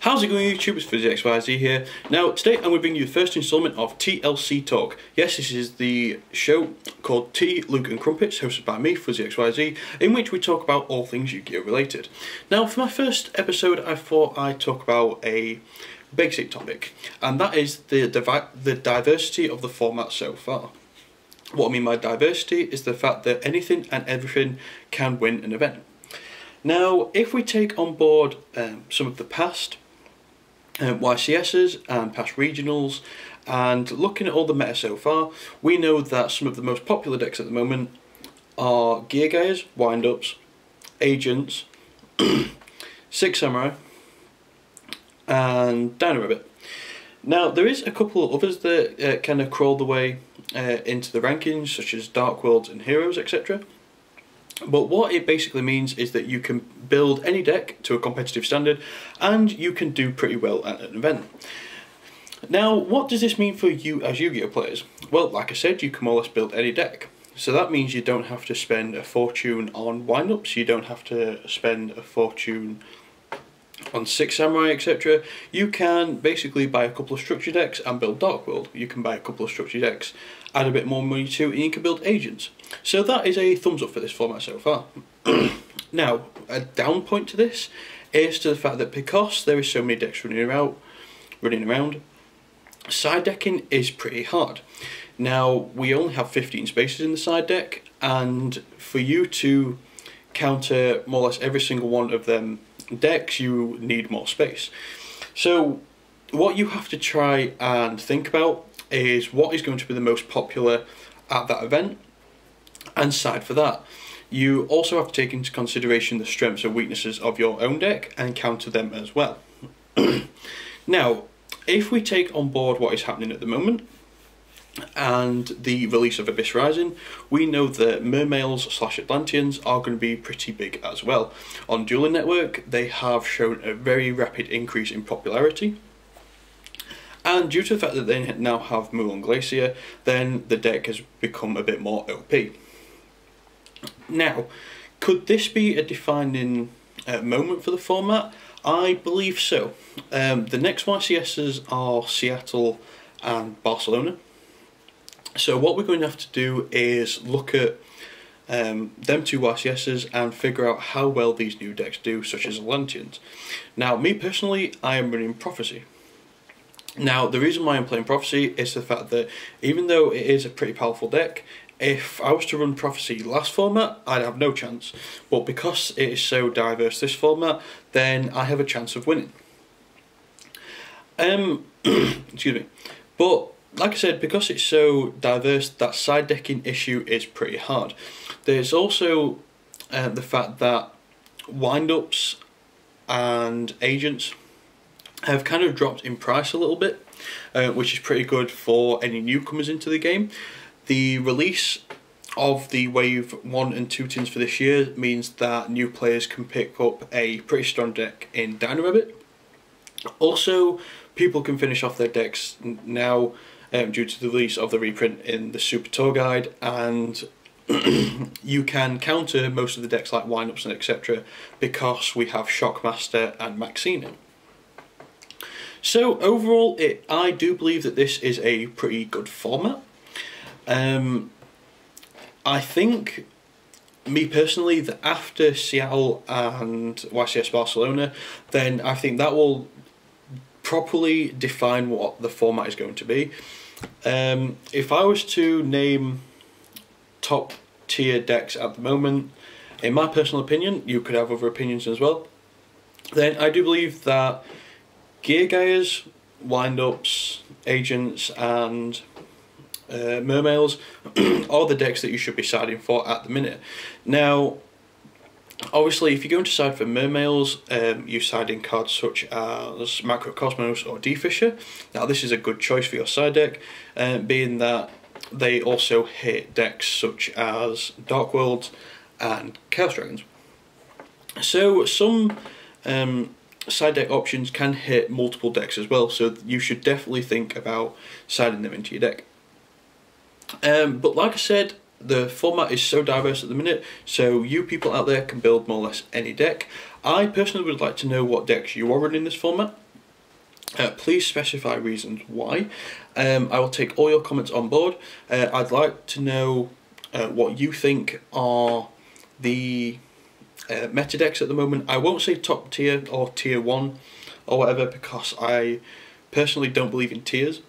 How's it going, YouTube? It's FuzzyXYZ here. Now, today I'm going to bring you the first installment of TLC Talk. Yes, this is the show called Tea, Luke and Crumpets, hosted by me, FuzzyXYZ, in which we talk about all things Yu-Gi-Oh related. Now, for my first episode, I thought I'd talk about a basic topic, and that is the diversity of the format so far. What I mean by diversity is the fact that anything and everything can win an event. Now, if we take on board some of the past YCS's and past regionals, and looking at all the meta so far, we know that some of the most popular decks at the moment are Yugiohs, Wind-Ups, Agents, Six Samurai, and Dino Rabbit. Now, there is a couple of others that kind of crawl the way into the rankings, such as Dark Worlds and Heroes, etc. But what it basically means is that you can build any deck to a competitive standard and you can do pretty well at an event. Now, what does this mean for you as Yu-Gi-Oh players? Well, like I said, you can more or less build any deck. So that means you don't have to spend a fortune on wind-ups, you don't have to spend a fortune on Six Samurai, etc. You can basically buy a couple of structure decks and build Dark World. You can buy a couple of structure decks, add a bit more money to, and you can build Agents. So that is a thumbs up for this format so far. Now, a down point to this is to the fact that because there is so many decks running around, side decking is pretty hard. Now, we only have 15 spaces in the side deck, and for you to counter more or less every single one of them decks, you need more space. So what you have to try and think about is what is going to be the most popular at that event, and side for that. You also have to take into consideration the strengths and weaknesses of your own deck and counter them as well. Now, if we take on board what is happening at the moment and the release of Abyss Rising, we know that Mermales / Atlanteans are going to be pretty big as well. On Dueling Network, they have shown a very rapid increase in popularity, and due to the fact that they now have Mulan Glacier, then the deck has become a bit more OP. Now, could this be a defining moment for the format? I believe so. The next YCS's are Seattle and Barcelona. So what we're going to have to do is look at them two YCS's and figure out how well these new decks do, such as Atlanteans. Now, me personally, I am running Prophecy. Now, the reason why I'm playing Prophecy is the fact that even though it is a pretty powerful deck, if I was to run Prophecy last format, I'd have no chance. But because it is so diverse this format, then I have a chance of winning. Excuse me. But like I said, because it's so diverse, that side decking issue is pretty hard. There's also the fact that wind-ups and agents have kind of dropped in price a little bit, which is pretty good for any newcomers into the game. The release of the Wave 1 and 2 tins for this year means that new players can pick up a pretty strong deck in Dino Rabbit. Also, people can finish off their decks now due to the release of the reprint in the Super Tour Guide, and you can counter most of the decks like Wind-Ups and etc. because we have Shockmaster and Maxina. So overall, I do believe that this is a pretty good format. I think, me personally, that after Seattle and YCS Barcelona, then I think that will properly define what the format is going to be. If I was to name top tier decks at the moment, in my personal opinion, you could have other opinions as well, then I do believe that Yugiohs, Wind-Ups, Agents and Mermales are the decks that you should be siding for at the minute. Now, obviously, if you're going to side for Mermales, you side in cards such as Macrocosmos or D-Fisher. Now, this is a good choice for your side deck, being that they also hit decks such as Dark Worlds and Chaos Dragons. So some side deck options can hit multiple decks as well, so you should definitely think about siding them into your deck. But like I said, the format is so diverse at the minute, so you people out there can build more or less any deck. I personally would like to know what decks you are running in this format. please specify reasons why. I will take all your comments on board. I'd like to know what you think are the meta decks at the moment. I won't say top tier or tier 1 or whatever, because I personally don't believe in tiers,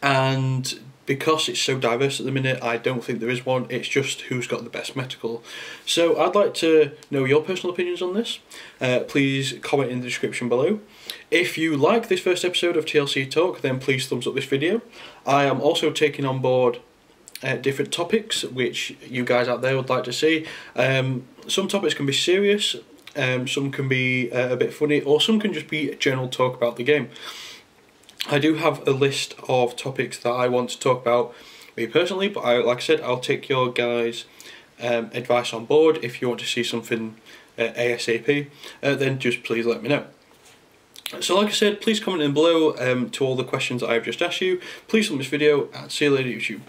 and because it's so diverse at the minute, I don't think there is one. It's just who's got the best metacal. So I'd like to know your personal opinions on this. Please comment in the description below. If you like this first episode of TLC Talk, then please thumbs up this video. I am also taking on board different topics which you guys out there would like to see. Some topics can be serious, some can be a bit funny, or some can just be a general talk about the game. I do have a list of topics that I want to talk about me personally, but like I said, I'll take your guys' advice on board. If you want to see something ASAP, then just please let me know. So like I said, please comment in below to all the questions that I've just asked you. Please like this video, and see you later, YouTube.